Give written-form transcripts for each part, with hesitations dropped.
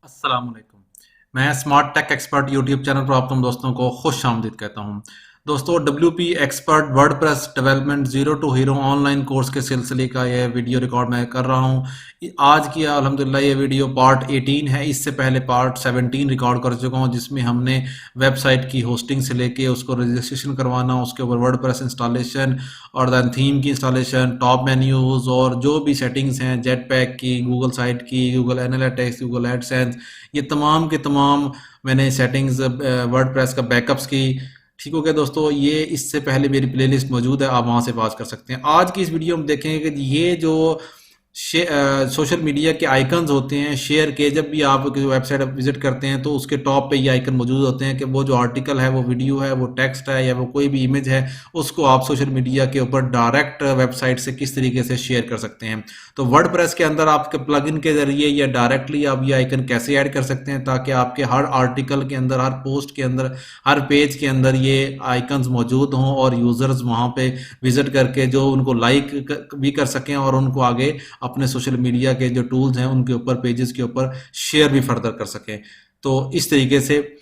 अस्सलाम वालेकुम। मैं smart tech expert YouTube channel पर आप तुम दोस्तों को खुश आमदीद कहता हूं। दोस्तों, WP expert WordPress development zero to hero online course के सिलसिले का यह वीडियो रिकॉर्ड मैं कर रहा हूं। आज की अल्हम्दुलिल्लाह ये वीडियो पार्ट 18 है। इससे पहले पार्ट 17 रिकॉर्ड कर चुका हूं, जिसमें हमने वेबसाइट की होस्टिंग से लेके उसको रजिस्ट्रेशन करवाना, उसके ऊपर वर्डप्रेस इंस्टॉलेशन और दैन थीम की इंस्टॉलेशन, टॉप मेन्यूज़ और जो भी सेटिंग्स हैं जेट पैक की, गूगल साइट की, गूगल एनालिटिक्स, गूगल एडसेंस, ये तमाम के तमाम मैंने सेटिंग्स वर्डप्रेस का बैकअप्स की। ठीक हो गया दोस्तों, ये इससे पहले मेरी प्लेलिस्ट मौजूद है, आप वहाँ से वॉच कर सकते हैं। आज की इस वीडियो में देखेंगे कि ये जो सोशल मीडिया के आइकन्स होते हैं शेयर के, जब भी आप किसी वेबसाइट विजिट करते हैं तो उसके टॉप पे ये आइकन मौजूद होते हैं कि वो जो आर्टिकल है, वो वीडियो है, वो टेक्स्ट है या वो कोई भी इमेज है, उसको आप सोशल मीडिया के ऊपर डायरेक्ट वेबसाइट से किस तरीके से शेयर कर सकते हैं। तो वर्डप्रेस के अंदर आपके प्लगइन के जरिए या डायरेक्टली आप ये आइकन कैसे ऐड कर सकते हैं ताकि आपके हर आर्टिकल के अंदर, हर पोस्ट के अंदर, हर पेज के अंदर ये आइकन्स मौजूद हों और यूजर्स वहां पे विजिट करके जो उनको लाइक भी कर सकें और उनको आगे अपने सोशल मीडिया के जो टूल्स हैं उनके ऊपर, पेजेस के ऊपर शेयर भी फर्दर कर सकें। तो इस तरीके से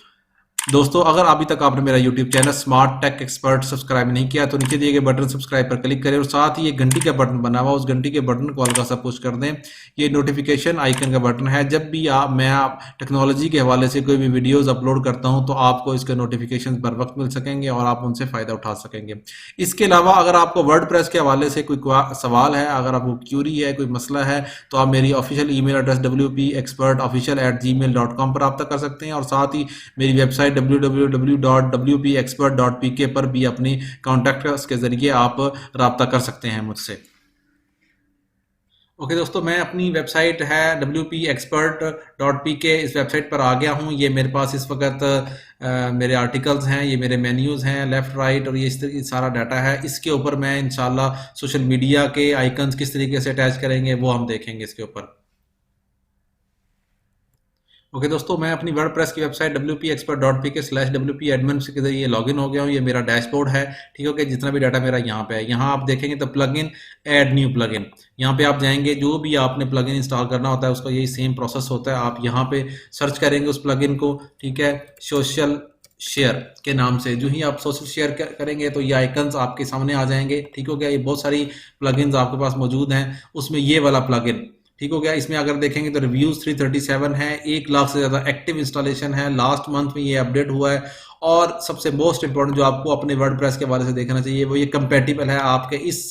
दोस्तों, अगर अभी तक आपने मेरा YouTube चैनल स्मार्ट टेक एक्सपर्ट सब्सक्राइब नहीं किया तो नीचे दिए गए बटन सब्सक्राइब पर क्लिक करें और साथ ही ये घंटी का बटन बना हुआ, उस घंटी के बटन को हल्का सा पुश कर दें। ये नोटिफिकेशन आइकन का बटन है। जब भी आप टेक्नोलॉजी के हवाले से कोई भी वीडियोस अपलोड करता हूं तो आपको इसके नोटिफिकेशन बर वक्त मिल सकेंगे और आप उनसे फ़ायदा उठा सकेंगे। इसके अलावा अगर आपको वर्डप्रेस के हवाले से कोई सवाल है, अगर आपको क्यूरी है, कोई मसला है, तो आप मेरी ऑफिशियल ईमेल एड्रेस wpexpertofficial@gmail.com पर रब्ता कर सकते हैं और साथ ही मेरी वेबसाइट www.wpexpert.pk पर भी अपनी कॉन्टैक्ट के जरिए आप रब्ता कर सकते हैं मुझसे। ओके दोस्तों, मैं अपनी वेबसाइट है wpexpert.pk, इस वेबसाइट पर आ गया हूँ। ये मेरे पास इस वक्त मेरे आर्टिकल्स हैं, ये मेरे मेन्यूज़ हैं लेफ़्ट राइट, और ये इस तरह सारा डाटा है। इसके ऊपर मैं इंशाल्लाह सोशल मीडिया के आइकन्स किस तरीके से अटैच करेंगे वो हम देखेंगे इसके ऊपर। ओके दोस्तों, मैं अपनी वर्डप्रेस की वेबसाइट wpexpert.pk/wp-admin के जरिए लॉगिन हो गया हूँ। ये मेरा डैशबोर्ड है। ठीक है, जितना भी डाटा मेरा यहाँ पे है, यहाँ आप देखेंगे तो प्लगइन, ऐड न्यू प्लगइन, यहाँ पे आप जाएंगे, जो भी आपने प्लगइन इंस्टॉल करना होता है उसका यही सेम प्रोसेस होता है। आप यहाँ पे सर्च करेंगे उस प्लगइन को, ठीक है, सोशल शेयर के नाम से। जो ही आप सोशल शेयर करेंगे तो ये आइकन्स आपके सामने आ जाएंगे। ठीक हो गया, ये बहुत सारी प्लगइन्स आपके पास मौजूद हैं, उसमें ये वाला प्लगइन ठीक हो गया। इसमें अगर देखेंगे तो रिव्यूज 337 है, 1 लाख से ज़्यादा एक्टिव इंस्टॉलेशन है, लास्ट मंथ में ये अपडेट हुआ है। और सबसे मोस्ट इंपॉर्टेंट जो आपको अपने वर्डप्रेस के बारे से देखना चाहिए वो ये कंपेटिबल है आपके इस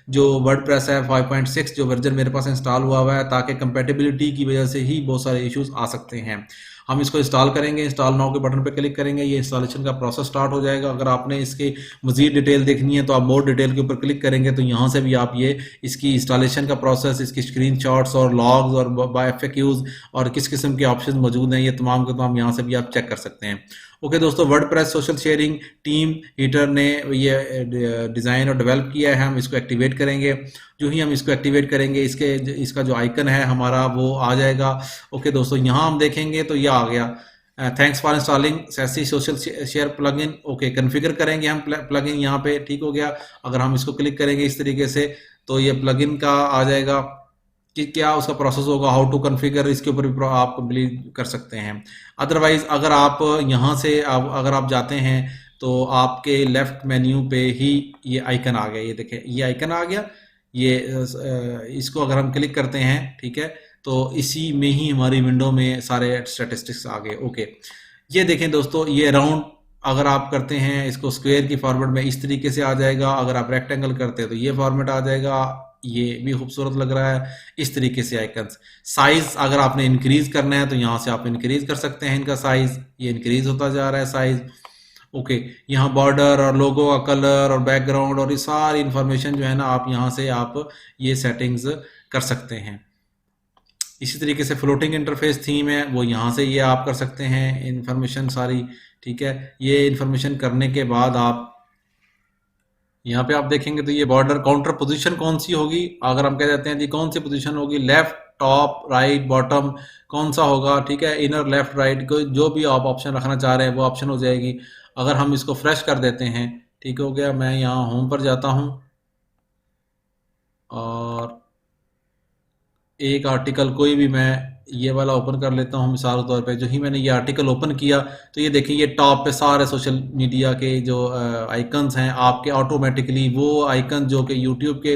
जो वर्डप्रेस है 5.6 जो वर्जन मेरे पास इंस्टॉल हुआ है, ताकि कंपेटिबिलिटी की वजह से ही बहुत सारे इश्यूज आ सकते हैं। हम इसको इंस्टॉल करेंगे, इंस्टॉल नाउ के बटन पर क्लिक करेंगे, ये इंस्टॉलेशन का प्रोसेस स्टार्ट हो जाएगा। अगर आपने इसकी मजीद डिटेल देखनी है तो आप मोर डिटेल के ऊपर क्लिक करेंगे तो यहाँ से भी आप ये इसकी इंस्टॉलेशन का प्रोसेस, इसकी स्क्रीनशॉट्स और लॉग्स और बाय FAQs और किस किस्म के ऑप्शन मौजूद हैं, ये तमाम के तमाम यहाँ से भी आप चेक कर सकते हैं। ओके दोस्तों, WordPress social sharing team heater ने ये डिज़ाइन और डेवलप किया है। हम इसको एक्टिवेट करेंगे। जो ही हम इसको एक्टिवेट करेंगे, इसका जो आइकन है हमारा वो आ जाएगा। ओके दोस्तों, यहाँ हम देखेंगे तो ये आ गया, thanks for installing sassy social share plugin. Okay, configure करेंगे हम प्लगइन यहाँ पे। ठीक हो गया, अगर हम इसको क्लिक करेंगे इस तरीके से तो ये प्लगइन का आ जाएगा कि क्या उसका प्रोसेस होगा, हाउ टू कॉन्फ़िगर, इसके ऊपर भी आप कंप्लीट कर सकते हैं। अदरवाइज अगर आप यहाँ से अगर आप जाते हैं तो आपके लेफ्ट मेन्यू पे ही ये आइकन आ गया। ये देखें, ये आइकन आ गया। ये इसको अगर हम क्लिक करते हैं, ठीक है, तो इसी में ही हमारी विंडो में सारे स्टैटिस्टिक्स आ गए। ओके, ये देखें दोस्तों, ये राउंड अगर आप करते हैं इसको स्क्वायर की फॉर्मेट में इस तरीके से आ जाएगा। अगर आप रेक्टेंगल करते हैं तो ये फॉर्मेट आ जाएगा। ये भी खूबसूरत लग रहा है। इस तरीके से आइकन्स, साइज अगर आपने इंक्रीज करना है तो यहाँ से आप इंक्रीज कर सकते हैं इनका साइज। ये इंक्रीज होता जा रहा है साइज। ओके, यहाँ बॉर्डर और लोगो का कलर और बैकग्राउंड और ये सारी इंफॉर्मेशन जो है ना, आप यहाँ से आप ये सेटिंग्स कर सकते हैं। इसी तरीके से फ्लोटिंग इंटरफेस थीम है, वो यहाँ से ये आप कर सकते हैं इंफॉर्मेशन सारी। ठीक है, ये इंफॉर्मेशन करने के बाद आप यहाँ पे आप देखेंगे तो ये बॉर्डर काउंटर पोजीशन कौन सी होगी, अगर हम कह देते हैं जी कौन सी पोजीशन होगी, लेफ्ट, टॉप, राइट, बॉटम, कौन सा होगा। ठीक है, इनर, लेफ्ट, राइट, जो भी आप ऑप्शन रखना चाह रहे हैं वो ऑप्शन हो जाएगी। अगर हम इसको फ्रेश कर देते हैं, ठीक हो गया, मैं यहाँ होम पर जाता हूँ और एक आर्टिकल कोई भी मैं ये वाला ओपन कर लेता हूँ मिसाल के तौर पे। जो ही मैंने ये आर्टिकल ओपन किया तो ये देखिए ये टॉप पे सारे सोशल मीडिया के जो आइकन्स हैं आपके ऑटोमेटिकली वो आइकन जो कि यूट्यूब के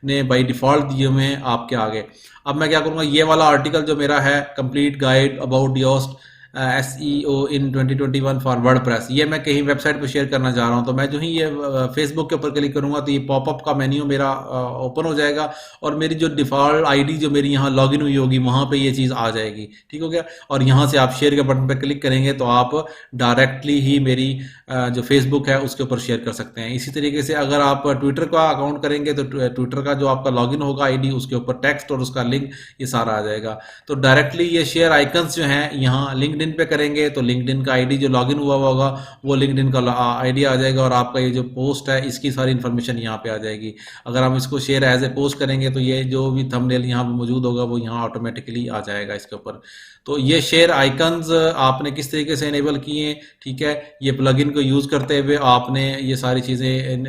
ने बाय डिफ़ॉल्ट दिए हुए हैं आपके आगे। अब मैं क्या करूँगा, ये वाला आर्टिकल जो मेरा है complete guide about Yoast SEO in 2021 for WordPress, ये मैं कहीं वेबसाइट पर शेयर करना चाह रहा हूँ। तो मैं जो ही ये फेसबुक के ऊपर क्लिक करूँगा तो ये पॉपअप का मेन्यू मेरा ओपन हो जाएगा और मेरी जो डिफ़ॉल्ट आईडी जो मेरी यहाँ लॉगिन हुई होगी वहाँ पे ये चीज़ आ जाएगी। ठीक हो गया। और यहाँ से आप शेयर के बटन पर क्लिक करेंगे तो आप डायरेक्टली ही मेरी जो फेसबुक है उसके ऊपर शेयर कर सकते हैं। इसी तरीके से अगर आप ट्विटर का अकाउंट करेंगे तो ट्विटर का जो आपका लॉगिन होगा आईडी उसके ऊपर टेक्स्ट और उसका लिंक ये सारा आ जाएगा। तो डायरेक्टली ये शेयर आइकन्स जो हैं यहाँ लिंक्डइन पे करेंगे तो लिंक्डइन का आईडी जो लॉगिन हुआ होगा वो लिंक्डइन का आईडी आ जाएगा और आपका ये जो पोस्ट है इसकी सारी इन्फॉर्मेशन यहाँ पे आ जाएगी। अगर हम इसको शेयर एज ए पोस्ट करेंगे तो ये जो भी थंबनेल यहाँ पे मौजूद होगा वो यहाँ ऑटोमेटिकली आ जाएगा इसके ऊपर। तो ये शेयर आइकन्स आपने किस तरीके से इनेबल किए, ठीक है, ये प्लगइन को यूज़ करते हुए आपने ये सारी चीज़ें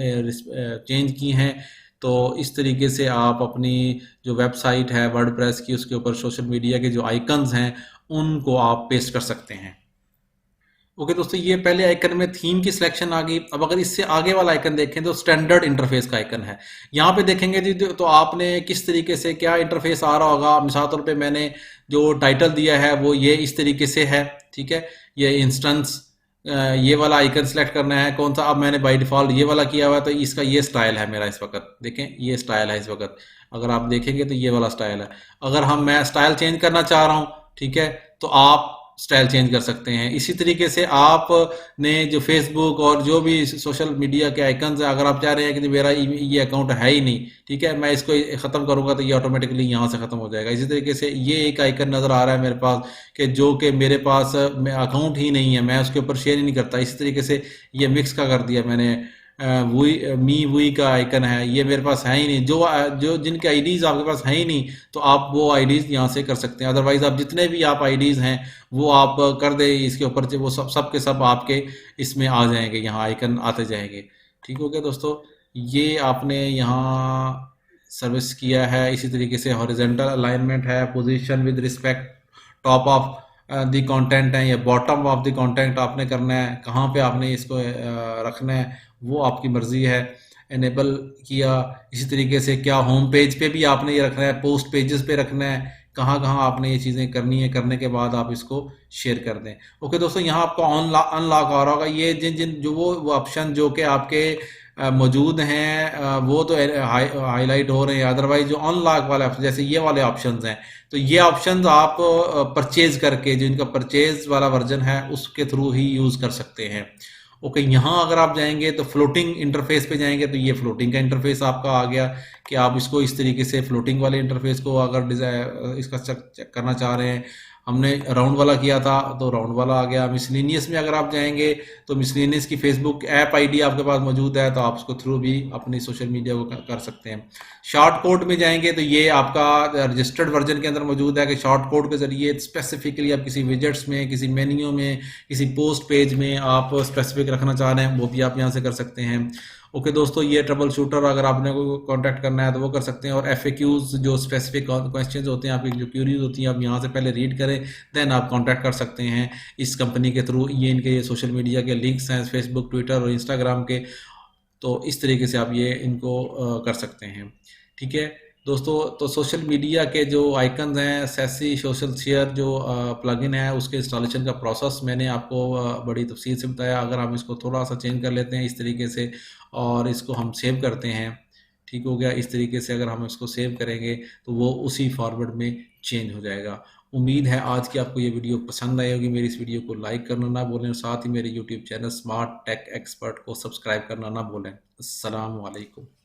चेंज की हैं। तो इस तरीके से आप अपनी जो वेबसाइट है वर्डप्रेस की उसके ऊपर सोशल मीडिया के जो आइकन्स हैं उनको आप पेस्ट कर सकते हैं। ओके दोस्तों, ये पहले आइकन में थीम की सिलेक्शन आ गई। अब अगर इससे आगे वाला आइकन देखें तो स्टैंडर्ड इंटरफेस का आइकन है। यहाँ पे देखेंगे जी तो आपने किस तरीके से क्या इंटरफेस आ रहा होगा। मिसाल तौर पे मैंने जो टाइटल दिया है वो ये इस तरीके से है, ठीक है। ये इंस्टेंस ये वाला आइकन सेलेक्ट करना है कौन सा। अब मैंने बाय डिफ़ॉल्ट ये वाला किया हुआ है तो इसका ये स्टाइल है मेरा इस वक्त। देखें ये स्टाइल है इस वक्त, अगर आप देखेंगे तो ये वाला स्टाइल है। अगर मैं स्टाइल चेंज करना चाह रहा हूँ, ठीक है, तो आप स्टाइल चेंज कर सकते हैं। इसी तरीके से आपने जो फेसबुक और जो भी सोशल मीडिया के आइकन्स हैं, अगर आप चाह रहे हैं कि मेरा ये अकाउंट है ही नहीं, ठीक है, मैं इसको ख़त्म करूंगा तो ये ऑटोमेटिकली यहाँ से ख़त्म हो जाएगा। इसी तरीके से ये एक आइकन नज़र आ रहा है मेरे पास कि जो कि मेरे पास अकाउंट ही नहीं है, मैं उसके ऊपर शेयर ही नहीं करता। इसी तरीके से ये मिक्स का कर दिया मैंने, वही का आइकन है, ये मेरे पास है ही नहीं। जो जिनके आईडीज़ आपके पास है ही नहीं तो आप वो आईडीज़ यहाँ से कर सकते हैं। अदरवाइज़ आप जितने भी आप आईडीज़ हैं वो आप कर दें इसके ऊपर से, वो सब के सब आपके इसमें आ जाएंगे, यहाँ आइकन आते जाएंगे। ठीक हो गया दोस्तों, ये आपने यहाँ सर्विस किया है। इसी तरीके से हॉरिजेंटल अलाइनमेंट है, position with respect top of the content है या बॉटम ऑफ द कंटेंट आपने करना है, कहाँ पे आपने इसको रखना है वो आपकी मर्जी है। इनेबल किया। इसी तरीके से क्या होम पेज पे भी आपने ये रखना है, पोस्ट पेजेस पे रखना है, कहाँ कहाँ आपने ये चीज़ें करनी है, करने के बाद आप इसको शेयर कर दें। ओके दोस्तों, यहाँ आपका अनलॉक आ रहा होगा। ये जिन जो वो ऑप्शन जो कि आपके मौजूद हैं वो तो हाईलाइट हो रहे हैं। अदरवाइज जो अनलॉक वाले ऑप्शन जैसे ये वाले ऑप्शंस हैं तो ये ऑप्शंस आप परचेज करके जो इनका परचेज वाला वर्जन है उसके थ्रू ही यूज़ कर सकते हैं। ओके, यहाँ अगर आप जाएंगे तो फ्लोटिंग इंटरफेस पे जाएंगे तो ये फ्लोटिंग का इंटरफेस आपका आ गया कि आप इसको इस तरीके से फ्लोटिंग वाले इंटरफेस को अगर इसका चेक करना चाह रहे हैं। हमने राउंड वाला किया था तो राउंड वाला आ गया। मिसलिनियस में अगर आप जाएंगे तो मिसलिनियस की फेसबुक ऐप आईडी आपके पास मौजूद है तो आप उसको थ्रू भी अपनी सोशल मीडिया को कर सकते हैं। शॉर्ट कोड में जाएंगे तो ये आपका रजिस्टर्ड वर्जन के अंदर मौजूद है कि शॉर्ट कोड के जरिए स्पेसिफिकली आप किसी विजेट्स में, किसी मेन्यू में, किसी पोस्ट पेज में आप स्पेसिफिक रखना चाह रहे हैं वो भी आप यहाँ से कर सकते हैं। ओके दोस्तों, ये ट्रबल शूटर अगर आपने को कांटेक्ट करना है तो वो कर सकते हैं। और एफएक्यूज जो स्पेसिफिक क्वेश्चंस होते हैं, आपकी जो क्यूरीज होती हैं, आप यहाँ से पहले रीड करें देन आप कांटेक्ट कर सकते हैं इस कंपनी के थ्रू। ये इनके ये सोशल मीडिया के लिंक्स हैं फेसबुक, ट्विटर और इंस्टाग्राम के। तो इस तरीके से आप ये इनको कर सकते हैं। ठीक है दोस्तों, तो सोशल मीडिया के जो आइकन्स हैं, सैसी सोशल शेयर जो प्लगइन है उसके इंस्टॉलेशन का प्रोसेस मैंने आपको बड़ी तफसील से बताया। अगर हम इसको थोड़ा सा चेंज कर लेते हैं इस तरीके से और इसको हम सेव करते हैं, ठीक हो गया। इस तरीके से अगर हम इसको सेव करेंगे तो वो उसी फॉर्मेट में चेंज हो जाएगा। उम्मीद है आज की आपको ये वीडियो पसंद आई होगी। मेरी इस वीडियो को लाइक करना ना भूलें और साथ ही मेरे YouTube channel smart tech expert को सब्सक्राइब करना ना भूलें। अस्सलाम वालेकुम।